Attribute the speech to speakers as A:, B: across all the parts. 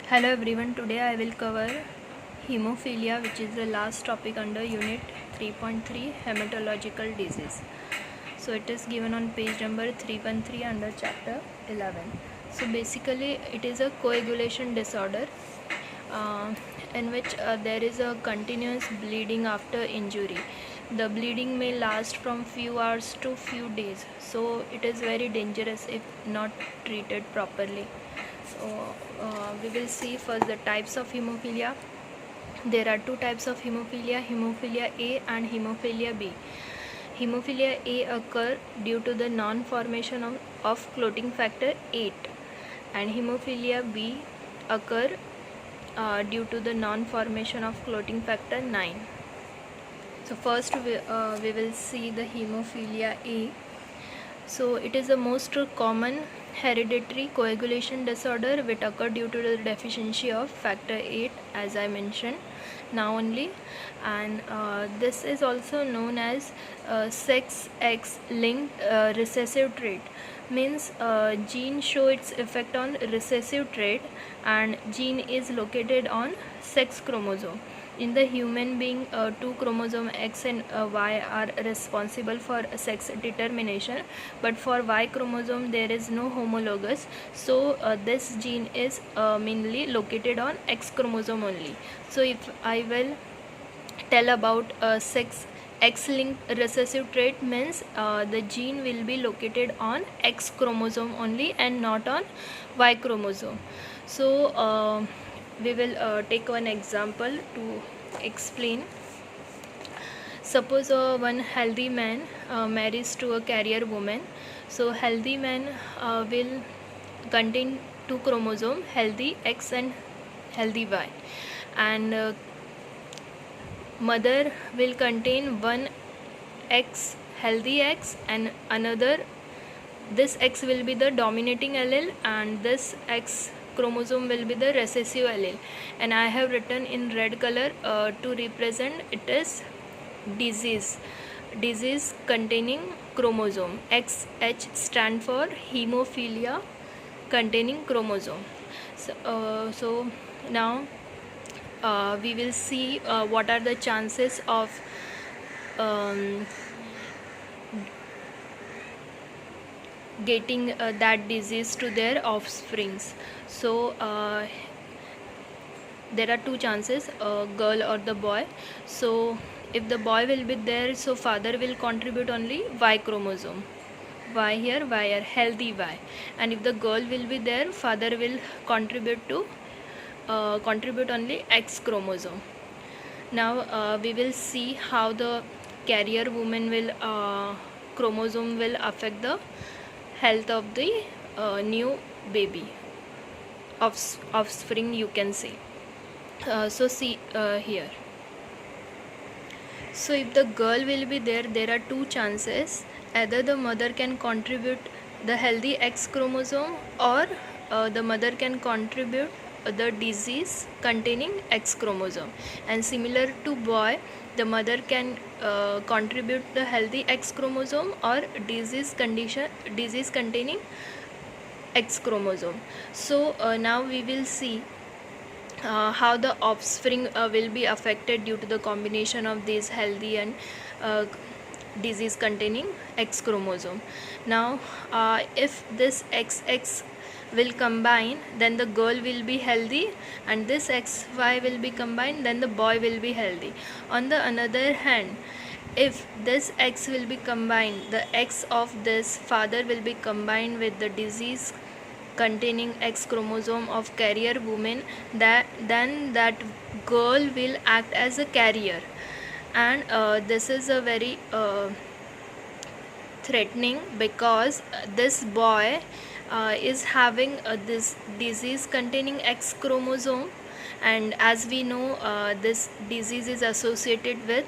A: Hello everyone, today I will cover hemophilia, which is the last topic under unit 3.3 hematological disease. So it is given on page number 313 under chapter 11. So basically it is a coagulation disorder in which there is a continuous bleeding after injury. The bleeding may last from few hours to few days, so it is very dangerous if not treated properly. So we will see first the types of hemophilia. There are two types of hemophilia, hemophilia A and hemophilia B. Hemophilia A occur due to the non-formation of clotting factor 8, and hemophilia B occur due to the non-formation of clotting factor 9. So first we will see the hemophilia A. So it is the most common hereditary coagulation disorder which occur due to the deficiency of factor 8, as I mentioned now only, and this is also known as sex X linked recessive trait. Means gene show its effect on recessive trait, and gene is located on sex chromosome. In the human being, two chromosomes X and Y are responsible for sex determination, but for Y chromosome there is no homologous, so this gene is mainly located on X chromosome only. So if I will tell about sex X-linked recessive trait, means the gene will be located on X chromosome only and not on Y chromosome. So we will take one example to explain. Suppose one healthy man marries to a carrier woman. So healthy man will contain two chromosomes, healthy X and healthy Y, and mother will contain one X, healthy X, and another, this X will be the dominating allele and this X chromosome will be the recessive allele, and I have written in red color to represent it is disease containing chromosome. XH stand for hemophilia containing chromosome. So now we will see what are the chances of getting that disease to their offsprings. So there are two chances, a girl or the boy. So if the boy will be there, so father will contribute only Y chromosome, Y here, Y here, healthy Y, and if the girl will be there, father will contribute only X chromosome. Now we will see how the carrier woman will chromosome will affect the health of the new baby, offspring you can say. So see here. So if the girl will be there, there are two chances. Either the mother can contribute the healthy X chromosome, or the mother can contribute the disease containing X chromosome. And similar to boy, the mother can contribute the healthy X chromosome or disease containing X chromosome. So now we will see how the offspring will be affected due to the combination of these healthy and disease containing X chromosome. Now if this XX will combine, then the girl will be healthy, and this XY will be combined, then the boy will be healthy. On the another hand, if this X will be combined, the X of this father will be combined with the disease containing X chromosome of carrier woman, then that girl will act as a carrier, and this is a very threatening, because this boy is having this disease containing X chromosome, and as we know this disease is associated with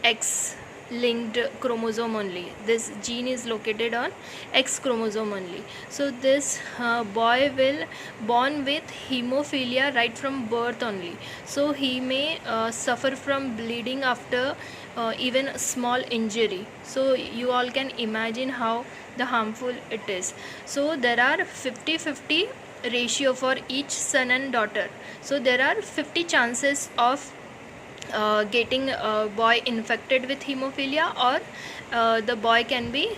A: X linked chromosome only. This gene is located on X chromosome only. So this boy will born with hemophilia right from birth only. So he may suffer from bleeding after even a small injury. So you all can imagine how the harmful it is. So there are 50-50 ratio for each son and daughter. So there are 50 chances of getting a boy infected with hemophilia, or the boy can be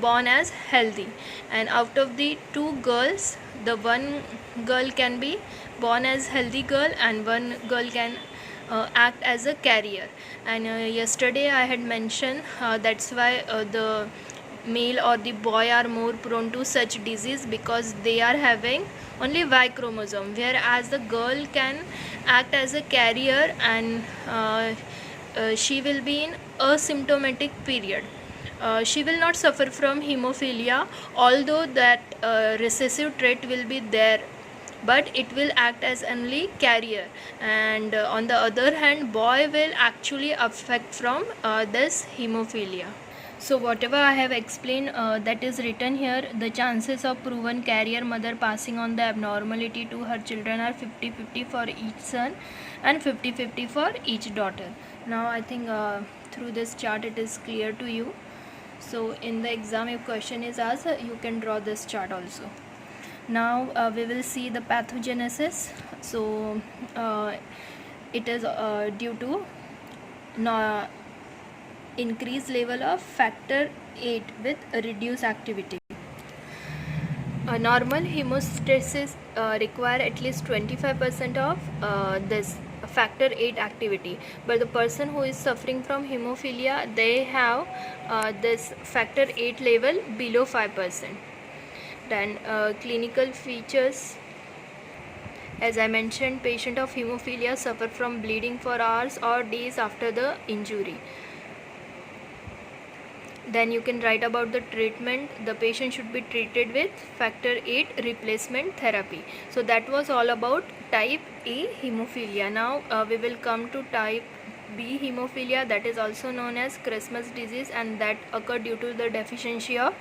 A: born as healthy. And out of the two girls, the one girl can be born as healthy girl and one girl can act as a carrier. And yesterday I had mentioned that's why the male or the boy are more prone to such disease, because they are having only Y chromosome, whereas the girl can act as a carrier, and she will be in asymptomatic period. She will not suffer from hemophilia, although that recessive trait will be there, but it will act as only carrier. And on the other hand, boy will actually affect from this hemophilia. So whatever I have explained, that is written here. The chances of proven carrier mother passing on the abnormality to her children are 50-50 for each son and 50-50 for each daughter. Now I think through this chart it is clear to you. So in the exam, if question is asked, you can draw this chart also. Now we will see the pathogenesis. So it is due to increased level of factor 8 with reduced activity. A normal hemostasis require at least 25% of this factor 8 activity, but the person who is suffering from hemophilia, they have this factor 8 level below 5%. Then clinical features, as I mentioned, patient of hemophilia suffer from bleeding for hours or days after the injury. Then you can write about the treatment. The patient should be treated with factor 8 replacement therapy. So that was all about type A hemophilia. Now we will come to type B hemophilia, that is also known as Christmas disease, and that occur due to the deficiency of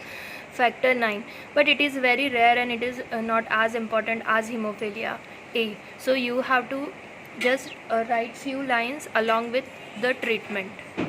A: factor 9, but it is very rare and it is not as important as hemophilia A. So you have to just write few lines along with the treatment.